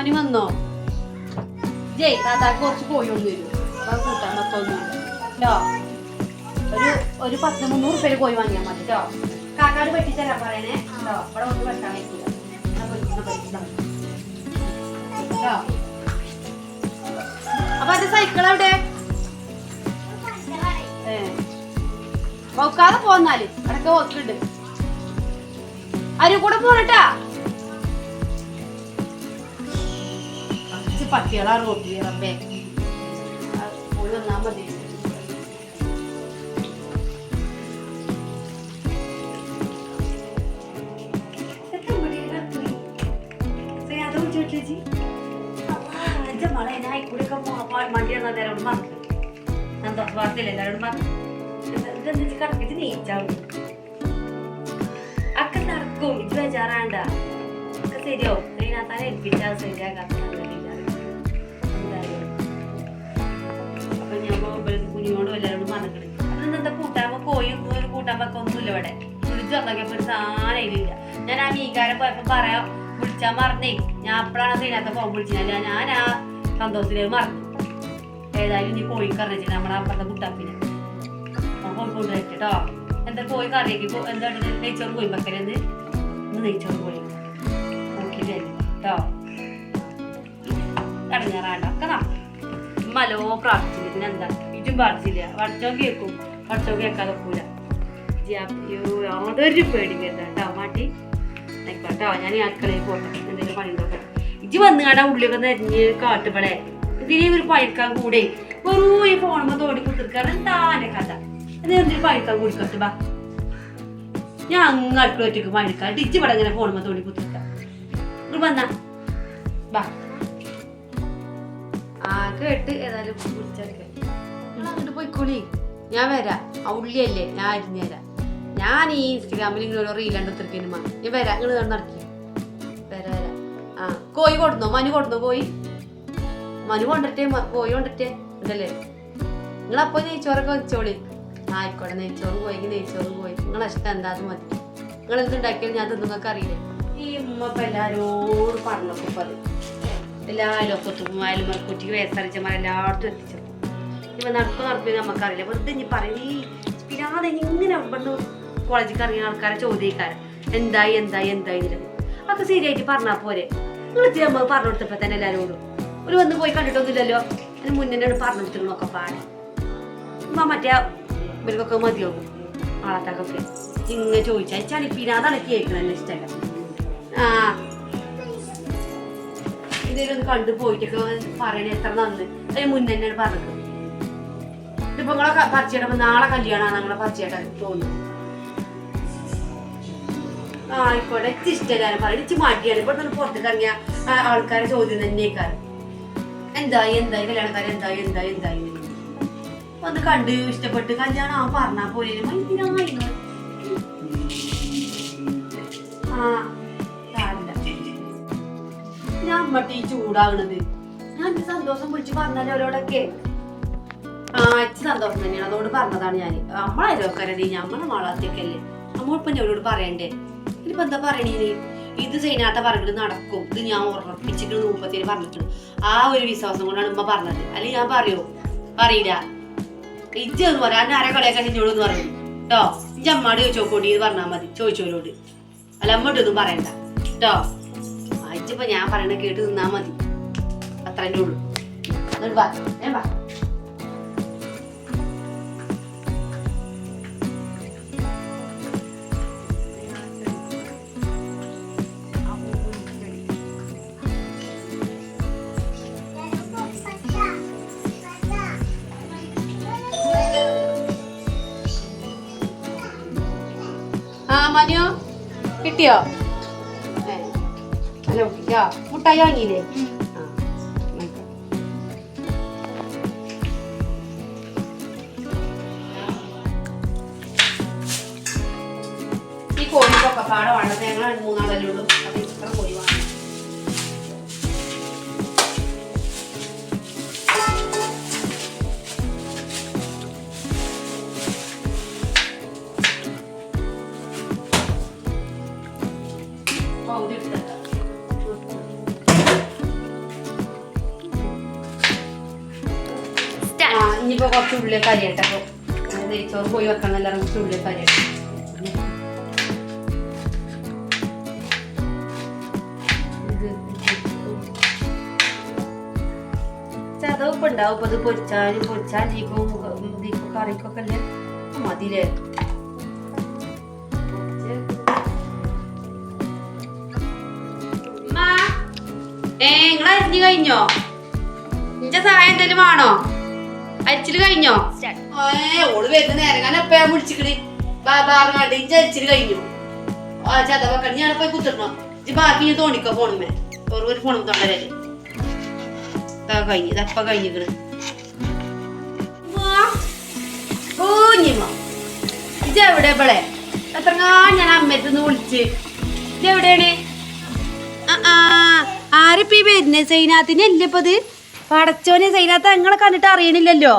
മണി വന്നോ? ജയ് താത്താക്ക് കുറച്ച് കോഴിയൊന്നും വരും. അത് കൂട്ടാൻ വെക്കൊന്നുമില്ല കേട്ടോ. ഒരു 10-300 രൂപ കോഴി വാങ്ങിയാൽ മതി കേട്ടോ. കാക്കാട് പറ്റിച്ചരാൻ പറയണേ കേട്ടോ. ഇവിടെ ഒന്ന് വെക്കാൻ വയ്ക്കില്ല കേട്ടോ. അപ്പൊ എന്റെ സൈക്കിൾ എവിടെ? വെക്കാതെ പോന്നാല് അടക്ക വെക്കുണ്ട്. അരി കൂടെ പോണട്ടാ. പട്ടികളാ റോട്ടിൽ റബ്ബേ. പോയി വന്നാ മതി. മണ്ടി എല്ലാരോട് മറന്നു. സന്തോഷ വാർത്തയില്ല എല്ലാരോടും മറന്നു. കടക്കിട്ട് നീച്ചാവും. അക്ക നടക്കും. ഇത് ബേജാറാണ്ട. ഒക്കെ ശരിയാവും. ഇതിനകത്താനെ ഏൽപ്പിച്ചാൽ ശരിയാകാത്ത അപ്പൊ ഞാൻ കുഞ്ഞോടും എല്ലാരോടും മറക്കണേ. അതെന്താ കൂട്ടാൻ കോയും ഒരു കൂട്ടാൻ വെക്ക ഒന്നുമില്ല ഇവിടെ. വിളിച്ചു വന്നോക്കിയപ്പോ ഒരു സാധനം. ഞാൻ ആ മീൻകാരൻ പോയപ്പോ പറയാം വിളിച്ചാ മറന്നേ. ഞാൻ അപ്പോഴാണ് ഇതിനകത്ത് ഫോൺ വിളിച്ചില്ല. ഞാൻ ആ സന്തോഷത്തിലേക്ക് മറന്നു. ഏതായാലും നീ കോഴി കറി വെച്ചാൽ നമ്മുടെ അപ്പുറത്തെ കുട്ടാപ്പിനെ കോഴിക്കോട് വെച്ചിട്ടോ. എന്താ കോഴി കറിയൊക്കെ എന്താ നെയ്ച്ചോറ് കോഴി വെക്കലെന്ന് ഇന്ന് നെയ്ച്ചോറ് കോഴി നോക്കിയില്ലേ കേട്ടോ. കടങ്ങാറാണ്ട ഒക്കെ മലോ പ്രാർത്ഥിച്ചില്ല. പിന്നെന്താ ഇതും പ്രാർത്ഥിച്ചില്ല. വടച്ചോ കേൾക്കും. വടച്ചോ കേൾക്കാതെ പോല. യാതൊരു പേടിക്കരുത് കേട്ടോ. മാറ്റി ആയിക്കോട്ടോ. ഞാൻ ഈ അടുക്കളയിൽ പോട്ടെ. എന്തെങ്കിലും പണി ഉണ്ടോ? ഇജ്ജ് വന്നു കണ്ടാ ഉള്ളിലൊക്കെ നെരിഞ്ഞ് കാട്ടുപളെ. ഇതിനെ ഒരു പഴിക്കാൻ കൂടെ വെറും ഈ ഫോണുമ്പോ തോടി കുത്തിരിക്കാറ്. എന്താന്റെ കഥ? എന്തെങ്കിലും പഴിക്കാൻ കൂടിക്കട്ടെ. ബാ ഞാൻ അങ്ങ് അടുക്കള ഒറ്റക്ക് പഴിക്കാൻ ഇജ്ജ് ഇവിടെ ഇങ്ങനെ ഫോണുമ്പോ തോടി കുത്തിരിക്കാം. വന്നാ ബാ കേട്ട് ഏതായാലും വിളിച്ചെടുക്കാം. നിങ്ങൾ അങ്ങോട്ട് പോയിക്കോളി. ഞാൻ വരാം. ആ ഉള്ളിയല്ലേ ഞാൻ അരിഞ്ഞുതരാം. ഞാൻ ഈ ഇൻസ്റ്റഗ്രാമിൽ ഇങ്ങനെ ഓരോ റീൽ കണ്ടെത്തിരിക്കുന്നു. ഞാൻ വരാം. നിങ്ങൾ നടക്കി വരാം. ആ കോഴി കൊടുന്നോ? മനു കൊടുന്നോ? കോഴി മനു കൊണ്ടിട്ടേ കോഴി കൊണ്ടിട്ടേ ഇതല്ലേ. നിങ്ങളപ്പോ നെയ്ച്ചോറൊക്കെ വെച്ചോളി. ആയിക്കോട്ടെ. നെയ്ച്ചോറ് പോയെങ്കിൽ നെയ്ച്ചോറ് പോയി. നിങ്ങളെ ഇഷ്ടം എന്താ അത് മതി. നിങ്ങൾ എന്തുണ്ടാക്കിയാലും ഞാൻ നിങ്ങൾക്ക് അറിയില്ലേ. ഈ ഉമ്മപ്പ എല്ലാരോടും പറഞ്ഞപ്പോ പറയും. എല്ലാ അയലോക്കത്തും അയൽമക്കുറ്റിക്ക് വേസ്തറിച്ചമാർ എല്ലായിടത്തും എത്തിച്ചു. ഇപ്പൊ നടപ്പിൽ നമുക്കറിയില്ല. വെറുതെ ഇനി പറയും. ഈ പിന്നാതെ ഇങ്ങനെ ഇവിടുന്ന് കോളേജിൽ അറിയുന്ന ആൾക്കാരെ ചോദിക്കാറ് എന്തായി എന്തായി എന്തായി എന്നുള്ളത്. അതൊക്കെ ശരിയായിട്ട് പറഞ്ഞാൽ പോരെ. നിങ്ങൾ നമ്മൾ പറഞ്ഞു കൊടുത്തപ്പോ തന്നെ എല്ലാവരോടും ഒരു വന്ന് പോയി കണ്ടിട്ടൊന്നുമില്ലല്ലോ. അതിന് മുന്നേ പറഞ്ഞു കൊടുത്തിരുന്നൊക്കെ പാടെ മറ്റേ ഇവർക്കൊക്കെ മതിയാവും. ആളത്താക്കൊക്കെ ഇങ്ങനെ ചോദിച്ചാൽ ചളിപ്പിനാതാണ് കേൾക്കണ ഇഷ്ടമല്ല. ആ ഇതൊന്ന് കണ്ടു പോയിട്ടൊക്കെ പറയണേ എത്ര നന്ന്. അതിന് മുന്നേ തന്നെയാണ് പറഞ്ഞത്. ഇതിപ്പോ നിങ്ങളെ പറിച്ചിടപ്പോ നാളെ കല്യാണമാണ് നിങ്ങളെ പറിച്ചിട്ടാ തോന്നുന്നു. ആയിക്കോട്ടെ. എനിക്ക് ഇഷ്ടമല്ലാരും പറയും. എനിക്ക് മാറ്റിയാണ്. ഇവിടെ തന്നെ പുറത്തേക്ക് ഇറങ്ങിയ ആൾക്കാരെ ചോദ്യം തന്നെയൊക്കെയാണ്. എന്തായി എന്തായി കല്യാണക്കാരെ എന്തായി എന്തായി എന്തായി ഒന്ന് കണ്ട് ഇഷ്ടപ്പെട്ട് കല്യാണം ആ പറഞ്ഞാ പോലെ ഞാൻ മറ്റേ ചൂടാകണത്. ഞാൻ എന്റെ സന്തോഷം വിളിച്ച് പറഞ്ഞാലോ അവരോടൊക്കെ. അച്ഛ സന്തോഷം തന്നെയാണ്. അതുകൊണ്ട് പറഞ്ഞതാണ് ഞാൻ. നമ്മളായാലോക്കരത് നമ്മളെ മാളാത്തേക്കല്ലേ. നമ്മളിപ്പം ഞങ്ങളോട് പറയണ്ടേ. ഇനിയിപ്പോ എന്താ പറയണേ? ഇത് ചെയ്യാത്ത പറഞ്ഞിട്ട് നടക്കും. ഇത് ഞാൻ ഉറപ്പിച്ചിട്ട് 30 പറഞ്ഞിട്ടുണ്ട്. ആ ഒരു വിശ്വാസം കൊണ്ടാണ് ഉമ്മ പറഞ്ഞത്. അല്ലെങ്കിൽ ഞാൻ പറയോ? പറയില്ല. ഇജ്ജെന്ന് പറയാൻ ആരെ കളിയാക്കാൻ നിന്നോടൊന്ന് പറയും കേട്ടോ. ഇജ്ജ് അമ്മാട് ചോദിച്ചോക്കോണ്ടി ഇത് പറഞ്ഞാൽ മതി. ചോദിച്ചോരോട്. അല്ല അമ്മോട്ടൊന്നും പറയണ്ട കേട്ടോ. ഇജ്ജിപ്പോ ഞാൻ പറയണ കേട്ട് നിന്നാ മതി. അത്രേ ഉള്ളൂ. വാ വാ. മനു കിട്ടിയോ? ഹലോ കുട്ടിക്കോ? മുട്ടായി വാങ്ങിയില്ലേ? ഈ കോഴിക്കൊക്കെ പാടെ വേണ്ടത് ഞങ്ങൾ 3 ആളല്ലേ ഉള്ളൂ. അപ്പൊ ഇത്ര കോഴി വാങ്ങി. കുറച്ച് ഉള്ളിലേക്ക് അരിയട്ടെ. അപ്പോൾ നെയ്ച്ചോറ് പോയി വെക്കണം എല്ലാവരും കുറച്ച് ഉള്ളിലേക്ക് അരിയട്ടെ. ചതവൊക്കെ ഉണ്ടാവും. ഇപ്പൊ ഇത് പൊരിച്ചാൽ ദീപം കറിക്കൊക്കെ അല്ലേ മതിലേ. നിങ്ങൾ അരിഞ്ഞു കഴിഞ്ഞോ? നിന്റെ സഹായം എന്തെങ്കിലും വേണോ? അരിച്ചിട്ട് കഴിഞ്ഞോ? ഓള് വരുന്ന നേരം ഞാൻ എപ്പോഴാ വിളിച്ചിക്കണ് ബാറിങ്ങാണ്ട് ഇഞ്ചി അരിച്ചിട്ട് കഴിഞ്ഞു. ചതവൊക്കെ ഞാൻ പോയി കുത്തിടണോ? ഇജ്ജ് ബാക്കി ഞാൻ തോണിക്കോ ഫോണുമേ ഒരു ഫോണും തൊണ്ടല്ലേ കഴിഞ്ഞു. ഇതപ്പ കഴിഞ്ഞിക്കണ്. ഇതെവിടെ ഇവിടെ എത്രങ്ങാ ഞാൻ അമ്മയത്തുനിന്ന് വിളിച്ച് ഇതെവിടെയാണ്? ആരിപ്പ ഈ വരുന്നേ? സൈനാത്തിനല്ലേ ഇപ്പത്? പടച്ചോനെ സൈനാത്ത നിങ്ങളെ കണ്ടിട്ട് അറിയണില്ലല്ലോ.